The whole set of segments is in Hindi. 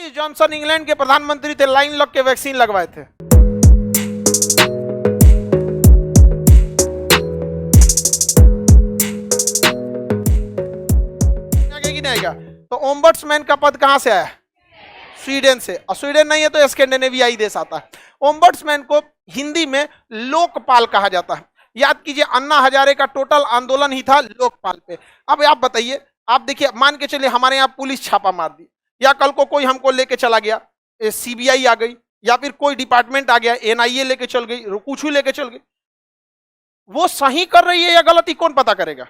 बोरिस जॉनसन इंग्लैंड के प्रधानमंत्री थे, लाइन लग के वैक्सीन लगवाए थे। तो ओम्बड्समैन का पद कहां से आया? स्वीडन से। और स्वीडन नहीं है तो स्कैंडिनेवियाई देश आता है। ओम्बड्समैन को हिंदी में लोकपाल कहा जाता है। याद कीजिए, अन्ना हजारे का टोटल आंदोलन ही था लोकपाल पे। अब आप बताइए, आप देखिए, मान के चलिए हमारे यहाँ पुलिस छापा मार दी, या कल को कोई हमको लेके चला गया, सीबीआई आ गई, या फिर कोई डिपार्टमेंट आ गया, एनआईए लेके चल गई, कुछ लेके चल गई, वो सही कर रही है या गलती कौन पता करेगा?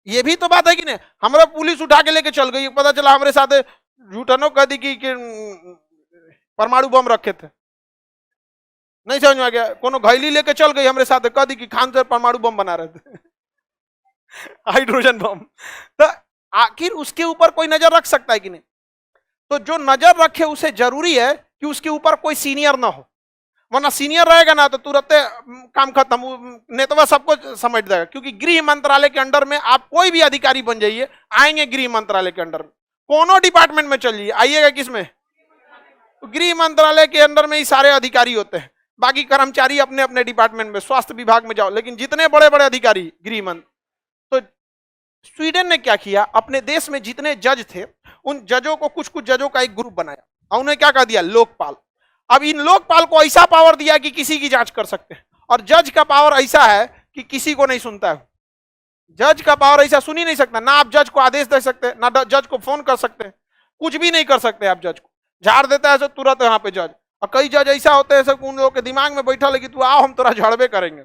ये भी तो बात है कि नहीं। हमारा पुलिस उठा के लेके चल गई, पता चला हमारे साथ झूठनो कह दी कि परमाणु बम रखे थे, नहीं समझ में आ गया। कोनो घैली लेके चल गई हमारे साथ, कह दी कि खान सर परमाणु बम बना रहे थे हाइड्रोजन बम। तो आखिर उसके ऊपर कोई नजर रख सकता है कि नहीं? तो जो नजर रखे उसे जरूरी है कि उसके ऊपर कोई सीनियर ना हो, वरना सीनियर रहेगा ना तो तुरंत काम खत्म, नेतवा सबको समझ जाएगा। क्योंकि गृह मंत्रालय के अंडर में आप कोई भी अधिकारी बन जाइए, आएंगे गृह मंत्रालय के अंडर में, कोनो डिपार्टमेंट में चलिए, आइएगा किसमें? तो गृह मंत्रालय के अंडर में ही सारे अधिकारी होते हैं, बाकी कर्मचारी अपने अपने डिपार्टमेंट में, स्वास्थ्य विभाग में जाओ, लेकिन जितने बड़े बड़े अधिकारी गृह मंत्री। तो स्वीडन ने क्या किया, अपने देश में जितने जज थे उन जजों को, कुछ कुछ जजों का एक ग्रुप बनाया और उन्हें क्या कह दिया? लोकपाल। अब इन लोकपाल को ऐसा पावर दिया कि किसी की जांच कर सकते हैं, और जज का पावर ऐसा है कि किसी को नहीं सुनता है। जज का पावर ऐसा सुन ही नहीं सकता, ना आप जज को आदेश दे सकते, ना जज को फोन कर सकते, कुछ भी नहीं कर सकते आप जज को। झाड़ देता है तुरंत यहाँ पे जज। और कई जज ऐसा होते हैं उन लोगों के दिमाग में बैठा लेकिन तू आओ हम तोरा झड़बे करेंगे।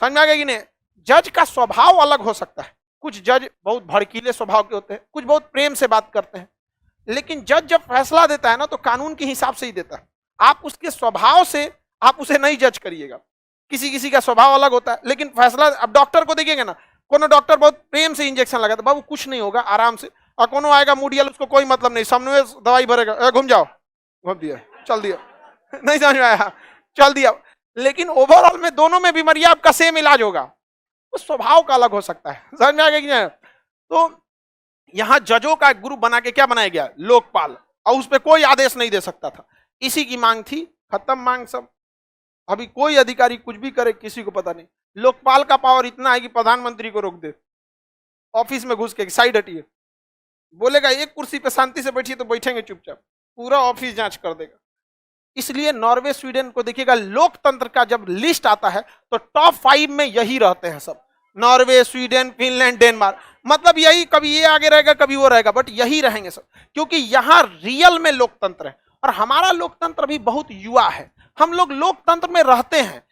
समझ में आ गया कि नहीं? जज का स्वभाव अलग हो सकता है, कुछ जज बहुत भड़कीले स्वभाव के होते हैं, कुछ बहुत प्रेम से बात करते हैं, लेकिन जज जब फैसला देता है ना तो कानून के हिसाब से ही देता है। आप उसके स्वभाव से आप उसे नहीं जज करिएगा, किसी किसी का स्वभाव अलग होता है, लेकिन फैसला। अब डॉक्टर को देखिएगा ना, कोनो डॉक्टर बहुत प्रेम से इंजेक्शन लगाता, बाबू कुछ नहीं होगा आराम से, और कोनो आएगा मूडियल, उसको कोई मतलब नहीं, सामने दवाई भरेगा, घूम जाओ, घूम दिया, चल दिया नहीं समझ में आया, चल दिया। लेकिन ओवरऑल में दोनों में बीमारियां आपका सेम इलाज होगा, उस स्वभाव का अलग हो सकता है। समझ में आ गया कि नहीं? तो यहां जजों का एक ग्रुप बना के क्या बनाया गया? लोकपाल। और उस पर कोई आदेश नहीं दे सकता था, इसी की मांग थी। खत्म मांग सब। अभी कोई अधिकारी कुछ भी करे किसी को पता नहीं। लोकपाल का पावर इतना है कि प्रधानमंत्री को रोक दे, ऑफिस में घुस के साइड हटिए, बोलेगा एक कुर्सी पे शांति से बैठिए तो बैठेंगे चुपचाप, पूरा ऑफिस जांच कर देगा। इसलिए नॉर्वे स्वीडन को देखिएगा, लोकतंत्र का जब लिस्ट आता है तो टॉप 5 में यही रहते हैं सब, नॉर्वे, स्वीडन, फिनलैंड, डेनमार्क। मतलब यही, कभी ये आगे रहेगा कभी वो रहेगा, बट यही रहेंगे सब, क्योंकि यहां रियल में लोकतंत्र है। और हमारा लोकतंत्र भी बहुत युवा है, हम लोग लोकतंत्र में रहते हैं,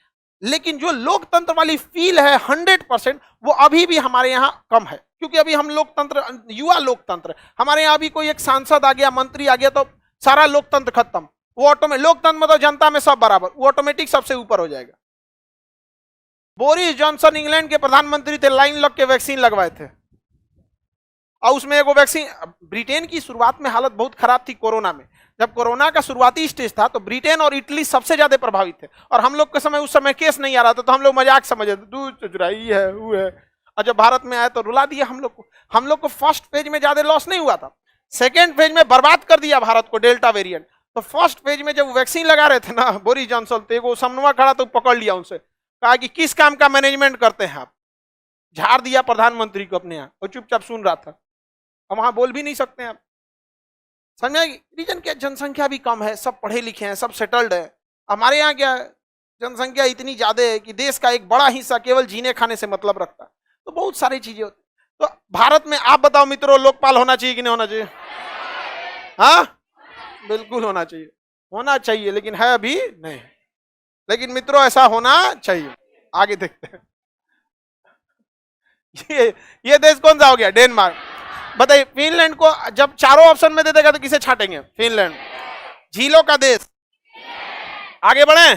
लेकिन जो लोकतंत्र वाली फील है 100% वो अभी भी हमारे यहाँ कम है, क्योंकि अभी हम लोकतंत्र, युवा लोकतंत्र। हमारे यहाँ अभी कोई एक सांसद आ गया, मंत्री आ गया तो सारा लोकतंत्र खत्म। वो ऑटोमेटिक, लोकतंत्र में तो जनता में सब बराबर, वो ऑटोमेटिक सबसे ऊपर हो जाएगा। बोरिस जॉनसन इंग्लैंड के प्रधानमंत्री थे, लाइन लग के वैक्सीन लगवाए थे, और उसमें एक वैक्सीन। ब्रिटेन की शुरुआत में हालत बहुत खराब थी कोरोना में, जब कोरोना का शुरुआती स्टेज था तो ब्रिटेन और इटली सबसे ज्यादा प्रभावित थे। और हम लोग के समय, उस समय केस नहीं आ रहा था तो हम लोग मजाक समझे थे, दूध चुचुराई है वो है। और जब भारत में आया तो रुला दिया हम लोग को। हम लोग को फर्स्ट फेज में ज्यादा लॉस नहीं हुआ था, सेकेंड फेज में बर्बाद कर दिया भारत को डेल्टा वेरिएंट। तो फर्स्ट फेज में जब वैक्सीन लगा रहे थे ना बोरिस जॉनसन, तो एगो समनुआ खड़ा तो पकड़ लिया उनसे, कहा कि किस काम का मैनेजमेंट करते हैं आप। झाड़ दिया प्रधानमंत्री को अपने यहाँ, और चुपचाप सुन रहा था। अब वहां बोल भी नहीं सकते आप, समझे? रीजन क्या, जनसंख्या भी कम है, सब पढ़े लिखे हैं, सब सेटल्ड है। हमारे यहाँ क्या है, जनसंख्या इतनी ज्यादा है कि देश का एक बड़ा हिस्सा केवल जीने खाने से मतलब रखता है, तो बहुत सारी चीजें होती। तो भारत में आप बताओ मित्रों, लोकपाल होना चाहिए कि नहीं होना चाहिए? हाँ, बिल्कुल होना चाहिए, होना चाहिए, लेकिन है अभी नहीं। लेकिन मित्रों ऐसा होना चाहिए। आगे देखते हैं, ये देश कौन सा हो गया? डेनमार्क। बताइए, फिनलैंड को जब चारों ऑप्शन में दे देगा तो किसे छाटेंगे? फिनलैंड। झीलों का देश, आगे बढ़े।